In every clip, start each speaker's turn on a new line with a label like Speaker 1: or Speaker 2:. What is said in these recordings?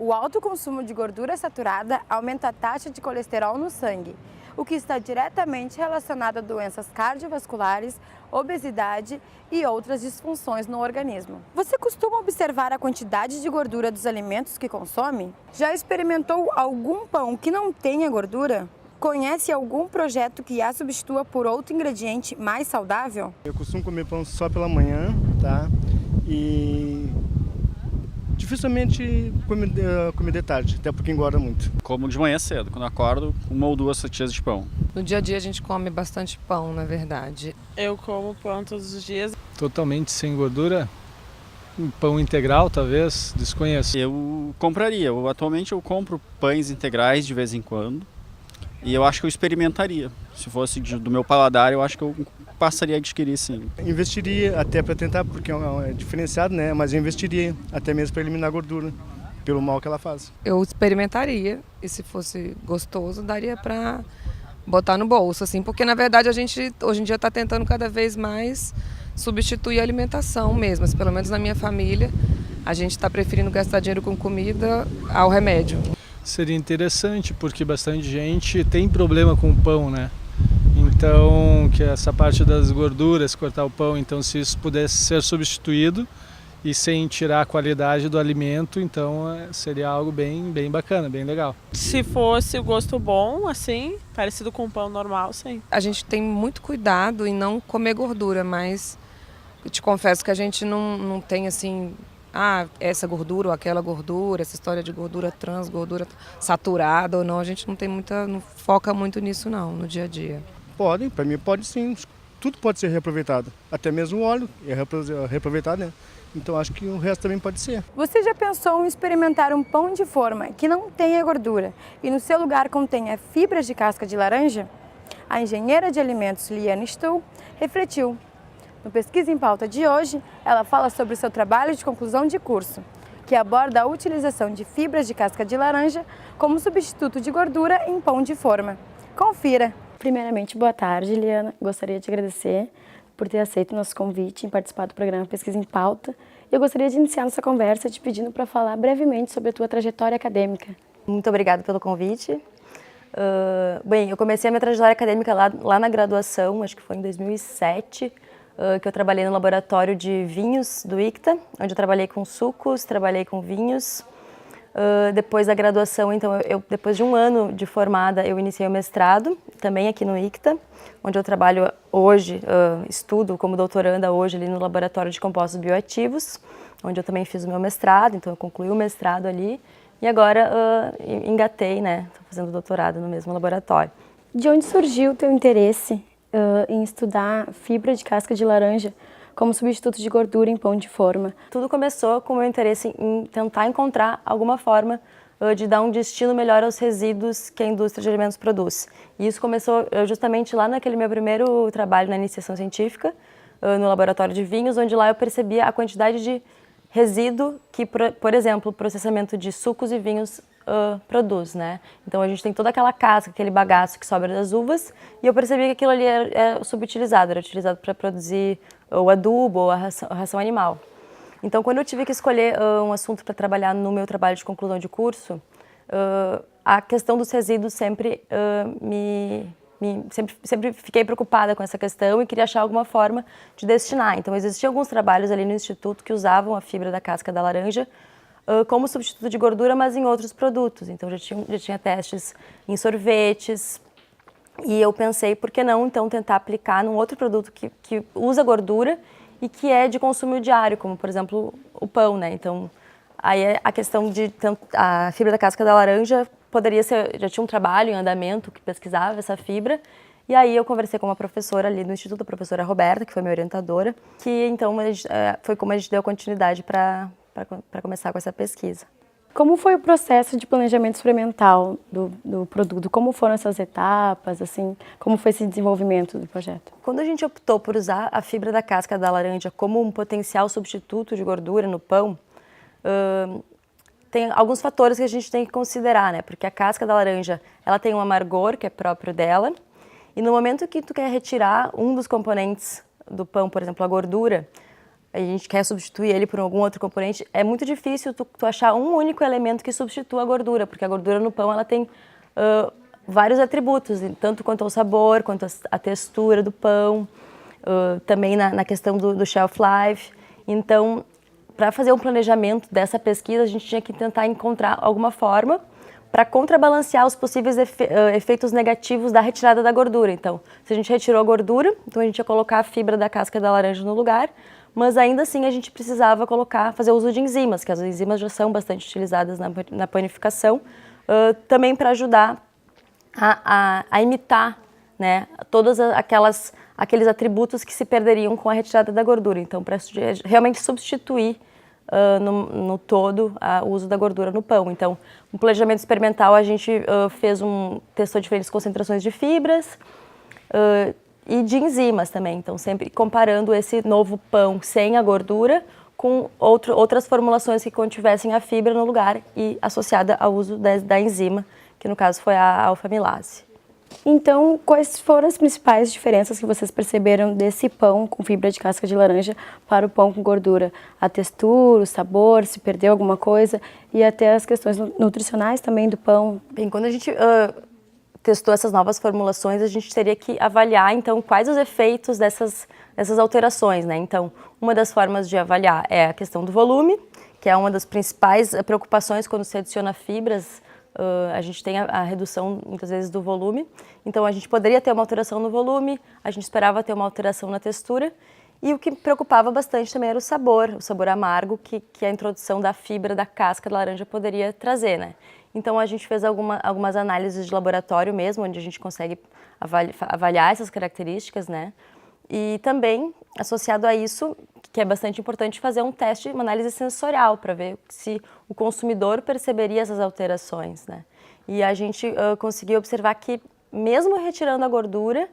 Speaker 1: O alto consumo de gordura saturada aumenta a taxa de colesterol no sangue, o que está diretamente relacionado a doenças cardiovasculares, obesidade e outras disfunções no organismo. Você costuma observar a quantidade de gordura dos alimentos que consome? Já experimentou algum pão que não tenha gordura? Conhece algum projeto que a substitua por outro ingrediente mais saudável?
Speaker 2: Eu costumo comer pão só pela manhã, tá? E dificilmente comer de tarde, até porque engorda muito.
Speaker 3: Como de manhã cedo, quando eu acordo, 1 ou 2 fatias de pão.
Speaker 4: No dia a dia a gente come bastante pão, na verdade.
Speaker 5: Eu como pão todos os dias.
Speaker 6: Totalmente sem gordura? Um pão integral, talvez? Desconheço.
Speaker 3: Eu compraria. Atualmente eu compro pães integrais de vez em quando. E eu acho que eu experimentaria. Se fosse do meu paladar, eu acho que eu passaria a adquirir, sim.
Speaker 2: Investiria até para tentar, porque é diferenciado, né? Mas eu investiria até mesmo para eliminar a gordura, pelo mal que ela faz.
Speaker 4: Eu experimentaria, e se fosse gostoso, daria para botar no bolso, assim, porque na verdade a gente hoje em dia está tentando cada vez mais substituir a alimentação mesmo, assim, pelo menos na minha família, a gente está preferindo gastar dinheiro com comida ao remédio.
Speaker 6: Seria interessante, porque bastante gente tem problema com o pão, né? Então, que essa parte das gorduras, cortar o pão, então se isso pudesse ser substituído e sem tirar a qualidade do alimento, então seria algo bem bacana, bem legal.
Speaker 5: Se fosse o gosto bom, assim, parecido com pão normal, sim.
Speaker 4: A gente tem muito cuidado em não comer gordura, mas eu te confesso que a gente não tem assim, essa gordura ou aquela gordura, essa história de gordura trans, gordura saturada ou não, a gente não foca muito nisso não, no dia a dia.
Speaker 2: Pode, para mim pode sim, tudo pode ser reaproveitado, até mesmo o óleo é reaproveitado, né? Então acho que o resto também pode ser.
Speaker 1: Você já pensou em experimentar um pão de forma que não tenha gordura e no seu lugar contenha fibras de casca de laranja? A engenheira de alimentos Liane Stuhl refletiu. No Pesquisa em Pauta de hoje, ela fala sobre o seu trabalho de conclusão de curso, que aborda a utilização de fibras de casca de laranja como substituto de gordura em pão de forma. Confira! Primeiramente, boa tarde, Liana. Gostaria de agradecer por ter aceito o nosso convite em participar do programa Pesquisa em Pauta. Eu gostaria de iniciar nossa conversa te pedindo para falar brevemente sobre a tua trajetória acadêmica.
Speaker 7: Muito obrigada pelo convite. Bem, eu comecei a minha trajetória acadêmica lá na graduação, acho que foi em 2007, que eu trabalhei no laboratório de vinhos do ICTA, onde eu trabalhei com sucos, trabalhei com vinhos. Depois da graduação, então, depois de 1 ano de formada, eu iniciei o mestrado, também aqui no ICTA, onde eu trabalho hoje, estudo como doutoranda hoje ali no Laboratório de Compostos Bioativos, onde eu também fiz o meu mestrado, então eu concluí o mestrado ali e agora engatei, né, estou fazendo doutorado no mesmo laboratório.
Speaker 1: De onde surgiu o teu interesse em estudar fibra de casca de laranja como substituto de gordura em pão de forma?
Speaker 7: Tudo começou com o meu interesse em tentar encontrar alguma forma de dar um destino melhor aos resíduos que a indústria de alimentos produz. E isso começou justamente lá naquele meu primeiro trabalho na iniciação científica, no laboratório de vinhos, onde lá eu percebia a quantidade de resíduo que, por exemplo, o processamento de sucos e vinhos produz, né? Então a gente tem toda aquela casca, aquele bagaço que sobra das uvas, e eu percebi que aquilo ali era subutilizado, era utilizado para produzir o adubo ou a ração animal. Então, quando eu tive que escolher um assunto para trabalhar no meu trabalho de conclusão de curso, a questão dos resíduos sempre sempre fiquei preocupada com essa questão e queria achar alguma forma de destinar. Então, existiam alguns trabalhos ali no instituto que usavam a fibra da casca da laranja como substituto de gordura, mas em outros produtos. Então, já tinha testes em sorvetes. E eu pensei, por que não, então, tentar aplicar num outro produto que usa gordura e que é de consumo diário, como, por exemplo, o pão, né? Então, aí a questão de a fibra da casca da laranja poderia ser, já tinha um trabalho em andamento que pesquisava essa fibra, e aí eu conversei com uma professora ali no instituto, a professora Roberta, que foi minha orientadora, que então foi como a gente deu continuidade para começar com essa pesquisa.
Speaker 1: Como foi o processo de planejamento experimental do produto? Como foram essas etapas, assim, como foi esse desenvolvimento do projeto?
Speaker 7: Quando a gente optou por usar a fibra da casca da laranja como um potencial substituto de gordura no pão, tem alguns fatores que a gente tem que considerar, né? Porque a casca da laranja, ela tem um amargor que é próprio dela, e no momento que tu quer retirar um dos componentes do pão, por exemplo, a gordura, a gente quer substituir ele por algum outro componente, é muito difícil tu achar um único elemento que substitua a gordura, porque a gordura no pão ela tem vários atributos, tanto quanto ao sabor, quanto a textura do pão, também na questão do shelf life. Então, para fazer um planejamento dessa pesquisa, a gente tinha que tentar encontrar alguma forma para contrabalancear os possíveis efeitos negativos da retirada da gordura. Então, se a gente retirou a gordura, então a gente ia colocar a fibra da casca da laranja no lugar, mas ainda assim a gente precisava fazer uso de enzimas, que as enzimas já são bastante utilizadas na panificação, também para ajudar a imitar, né, todos aqueles atributos que se perderiam com a retirada da gordura. Então, para realmente substituir no todo o uso da gordura no pão. Então, no planejamento experimental a gente testou diferentes concentrações de fibras e de enzimas também. Então, sempre comparando esse novo pão sem a gordura com outras formulações que contivessem a fibra no lugar e associada ao uso da enzima, que no caso foi a alfa-amilase.
Speaker 1: Então, quais foram as principais diferenças que vocês perceberam desse pão com fibra de casca de laranja para o pão com gordura? A textura, o sabor, se perdeu alguma coisa e até as questões nutricionais também do pão?
Speaker 7: Bem, quando a gente testou essas novas formulações, a gente teria que avaliar, então, quais os efeitos dessas alterações, né? Então, uma das formas de avaliar é a questão do volume, que é uma das principais preocupações quando se adiciona fibras. A gente tem a redução, muitas vezes, do volume. Então, a gente poderia ter uma alteração no volume, a gente esperava ter uma alteração na textura. E o que preocupava bastante também era o sabor amargo que a introdução da fibra da casca da laranja poderia trazer, né? Então, a gente fez algumas análises de laboratório mesmo, onde a gente consegue avaliar essas características, né? E também, associado a isso, que é bastante importante, fazer um teste, uma análise sensorial, para ver se o consumidor perceberia essas alterações, né? E a gente conseguiu observar que, mesmo retirando a gordura,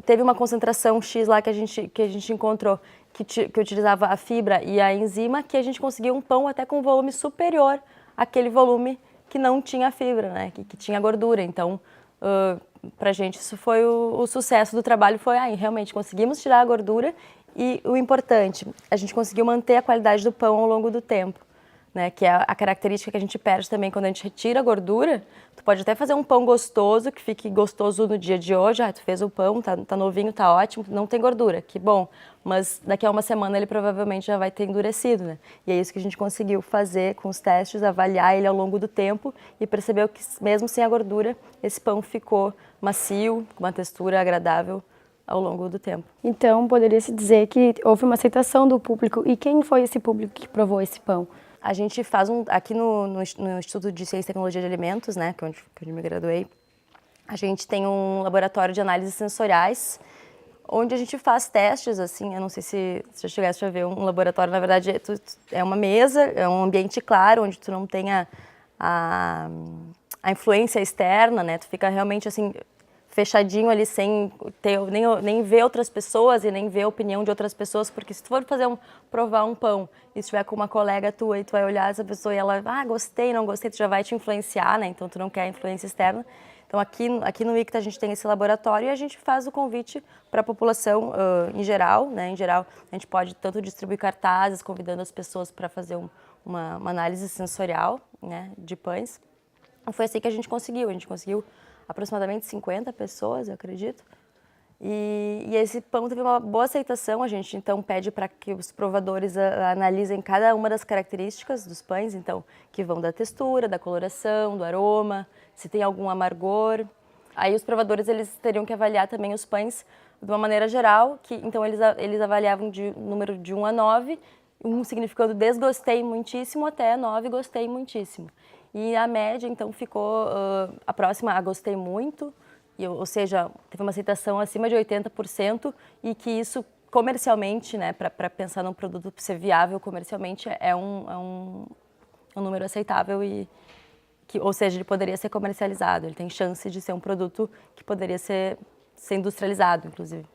Speaker 7: teve uma concentração X lá que a gente encontrou, que utilizava a fibra e a enzima, que a gente conseguiu um pão até com um volume superior àquele volume que não tinha fibra, né? Que tinha gordura. Então, pra gente isso foi o sucesso do trabalho, foi realmente conseguimos tirar a gordura e o importante, a gente conseguiu manter a qualidade do pão ao longo do tempo, né, que é a característica que a gente perde também quando a gente retira a gordura. Tu pode até fazer um pão gostoso, que fique gostoso no dia de hoje, tu fez o pão, tá novinho, tá ótimo, não tem gordura, que bom, mas daqui a uma semana ele provavelmente já vai ter endurecido, né? E é isso que a gente conseguiu fazer com os testes, avaliar ele ao longo do tempo e percebeu que mesmo sem a gordura, esse pão ficou macio, com uma textura agradável ao longo do tempo.
Speaker 1: Então, poderia-se dizer que houve uma aceitação do público. E quem foi esse público que provou esse pão?
Speaker 7: A gente faz aqui no Instituto de Ciência e Tecnologia de Alimentos, né, que é onde eu me graduei, a gente tem um laboratório de análises sensoriais, onde a gente faz testes, assim, eu não sei se já chegaste a ver um laboratório, na verdade é uma mesa, é um ambiente claro, onde tu não tem a influência externa, né, tu fica realmente, assim, fechadinho ali, sem nem ver outras pessoas e nem ver a opinião de outras pessoas, porque se tu for provar um pão e estiver com uma colega tua e tu vai olhar essa pessoa e ela, gostei, não gostei, tu já vai te influenciar, né? Então tu não quer influência externa. Então aqui no ICTA a gente tem esse laboratório e a gente faz o convite para a população em geral, né? Em geral, a gente pode tanto distribuir cartazes, convidando as pessoas para fazer uma análise sensorial, né, de pães. E foi assim que a gente conseguiu aproximadamente 50 pessoas, eu acredito. E esse pão teve uma boa aceitação. A gente, então, pede para que os provadores analisem cada uma das características dos pães, então, que vão da textura, da coloração, do aroma, se tem algum amargor. Aí os provadores, eles teriam que avaliar também os pães de uma maneira geral, então eles avaliavam de número de 1 a 9, 1 significando desgostei muitíssimo até 9 gostei muitíssimo. E a média, então, ficou a próxima a gostei muito, ou seja, teve uma aceitação acima de 80%, e que isso comercialmente, né, para pensar num produto ser viável comercialmente, é um número aceitável, ou seja, ele poderia ser comercializado, ele tem chance de ser um produto que poderia ser industrializado, inclusive.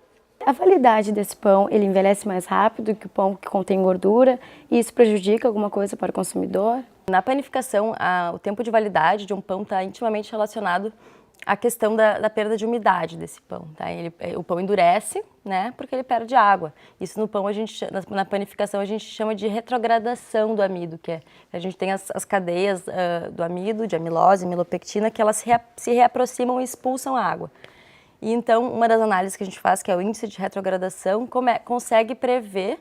Speaker 1: A validade desse pão, ele envelhece mais rápido que o pão que contém gordura, e isso prejudica alguma coisa para o consumidor?
Speaker 7: Na panificação, o tempo de validade de um pão está intimamente relacionado a questão da perda de umidade desse pão. Tá? O pão endurece, né, porque ele perde água. Isso no pão, na panificação, a gente chama de retrogradação do amido, que é a gente tem as cadeias do amido, de amilose, milopectina, que elas se reaproximam e expulsam a água. E então, uma das análises que a gente faz, que é o índice de retrogradação, consegue prever,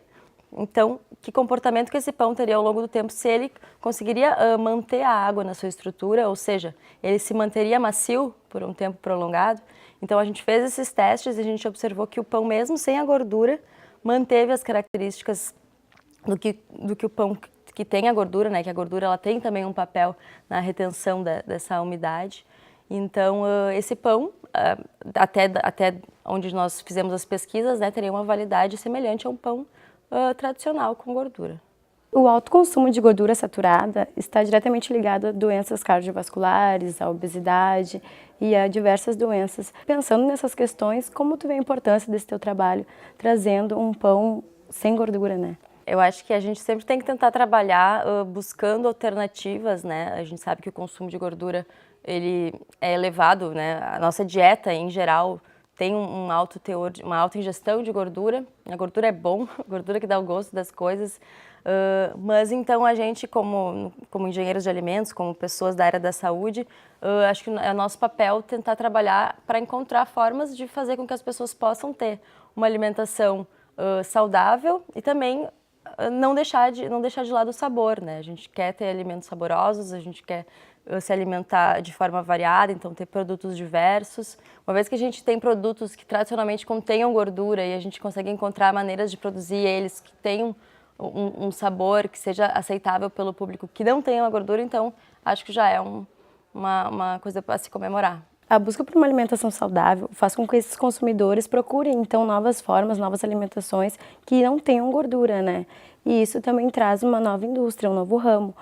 Speaker 7: então, que comportamento que esse pão teria ao longo do tempo, se ele conseguiria manter a água na sua estrutura, ou seja, ele se manteria macio por um tempo prolongado. Então, a gente fez esses testes e a gente observou que o pão, mesmo sem a gordura, manteve as características do que o pão que tem a gordura, né? Que a gordura ela tem também um papel na retenção dessa umidade. Então, esse pão, até onde nós fizemos as pesquisas, né, teria uma validade semelhante a um pão tradicional com gordura.
Speaker 1: O alto consumo de gordura saturada está diretamente ligado a doenças cardiovasculares, à obesidade e a diversas doenças. Pensando nessas questões, como tu vê a importância desse teu trabalho, trazendo um pão sem gordura, né?
Speaker 7: Eu acho que a gente sempre tem que tentar trabalhar buscando alternativas, né? A gente sabe que o consumo de gordura ele é elevado, né? A nossa dieta, em geral, tem um alto teor, uma alta ingestão de gordura. A gordura é bom, a gordura que dá o gosto das coisas. Mas então a gente, como engenheiros de alimentos, como pessoas da área da saúde, acho que é nosso papel tentar trabalhar para encontrar formas de fazer com que as pessoas possam ter uma alimentação saudável e também não deixar de lado o sabor, né? A gente quer ter alimentos saborosos, a gente quer se alimentar de forma variada, então ter produtos diversos. Uma vez que a gente tem produtos que tradicionalmente contenham gordura e a gente consegue encontrar maneiras de produzir eles que tenham um sabor que seja aceitável pelo público que não tenha a gordura, então acho que já é uma coisa para se comemorar.
Speaker 1: A busca por uma alimentação saudável faz com que esses consumidores procurem, então, novas formas, novas alimentações que não tenham gordura, né? E isso também traz uma nova indústria, um novo ramo.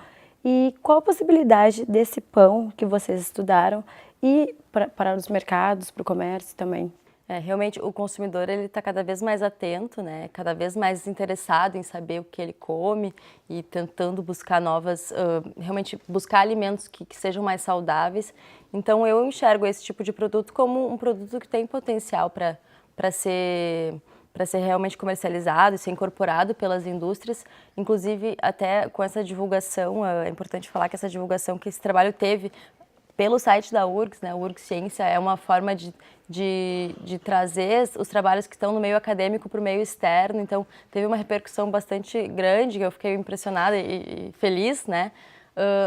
Speaker 1: E qual a possibilidade desse pão que vocês estudaram ir para os mercados, para o comércio também?
Speaker 7: Realmente o consumidor ele está cada vez mais atento, né? Cada vez mais interessado em saber o que ele come e tentando buscar realmente buscar alimentos que sejam mais saudáveis. Então eu enxergo esse tipo de produto como um produto que tem potencial para ser realmente comercializado e ser incorporado pelas indústrias. Inclusive até com essa divulgação, é importante falar que essa divulgação que esse trabalho teve pelo site da URGS, né? O URGS Ciência é uma forma de trazer os trabalhos que estão no meio acadêmico para o meio externo, então teve uma repercussão bastante grande, que eu fiquei impressionada e feliz, né?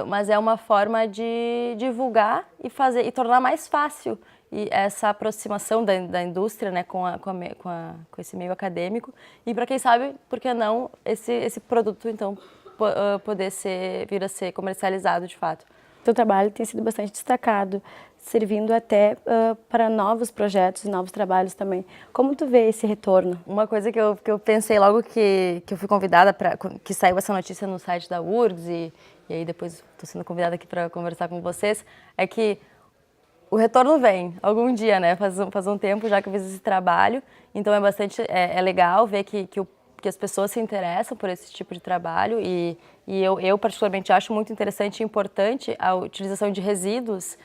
Speaker 7: Mas é uma forma de divulgar e tornar mais fácil essa aproximação da indústria, né, com esse meio acadêmico e para quem sabe, por que não esse produto então poder vir a ser comercializado de fato.
Speaker 1: Teu trabalho tem sido bastante destacado, servindo até para novos projetos e novos trabalhos também. Como tu vê esse retorno?
Speaker 7: Uma coisa que eu pensei logo que eu fui convidada, que saiu essa notícia no site da URGS e aí depois estou sendo convidada aqui para conversar com vocês, é que o retorno vem algum dia, né? Faz um tempo já que eu fiz esse trabalho, então é legal ver que as pessoas se interessam por esse tipo de trabalho e eu particularmente acho muito interessante e importante a utilização de resíduos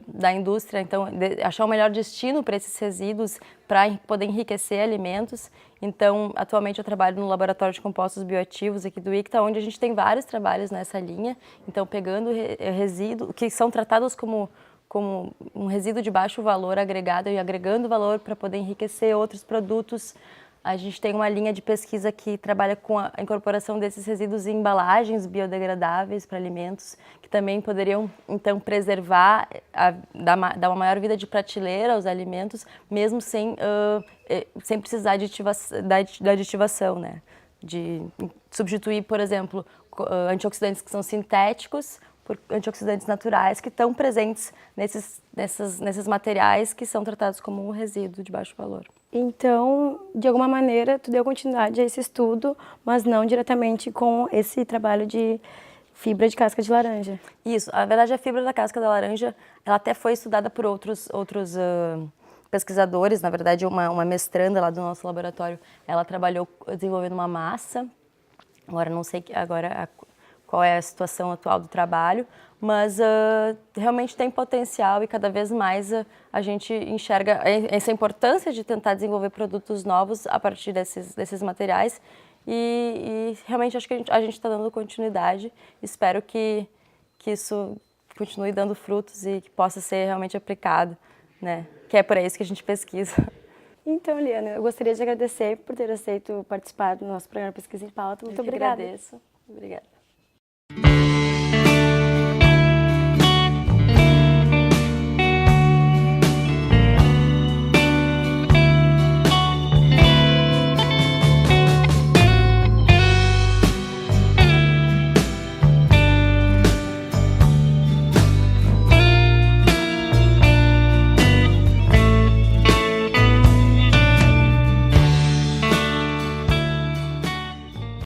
Speaker 7: da indústria, então achar o melhor destino para esses resíduos para poder enriquecer alimentos. Então, atualmente eu trabalho no Laboratório de Compostos Bioativos aqui do ICTA, onde a gente tem vários trabalhos nessa linha, então pegando resíduos que são tratados como um resíduo de baixo valor agregado e agregando valor para poder enriquecer outros produtos. A gente tem uma linha de pesquisa que trabalha com a incorporação desses resíduos em embalagens biodegradáveis para alimentos, que também poderiam, então, preservar, dar uma maior vida de prateleira aos alimentos, mesmo sem precisar da aditivação, né? De substituir, por exemplo, antioxidantes que são sintéticos por antioxidantes naturais que estão presentes nesses materiais que são tratados como um resíduo de baixo valor.
Speaker 1: Então, de alguma maneira, tu deu continuidade a esse estudo, mas não diretamente com esse trabalho de fibra de casca de laranja.
Speaker 7: Isso, na verdade a fibra da casca da laranja, ela até foi estudada por outros pesquisadores, na verdade uma mestranda lá do nosso laboratório, ela trabalhou desenvolvendo uma massa, agora não sei qual é a situação atual do trabalho, mas realmente tem potencial e cada vez mais a gente enxerga essa importância de tentar desenvolver produtos novos a partir desses materiais e realmente acho que a gente está dando continuidade. Espero que isso continue dando frutos e que possa ser realmente aplicado, né? Que é por isso que a gente pesquisa.
Speaker 1: Então, Liana, eu gostaria de agradecer por ter aceito participar do nosso programa Pesquisa em Pauta. Muito obrigada.
Speaker 7: Agradeço. Obrigada.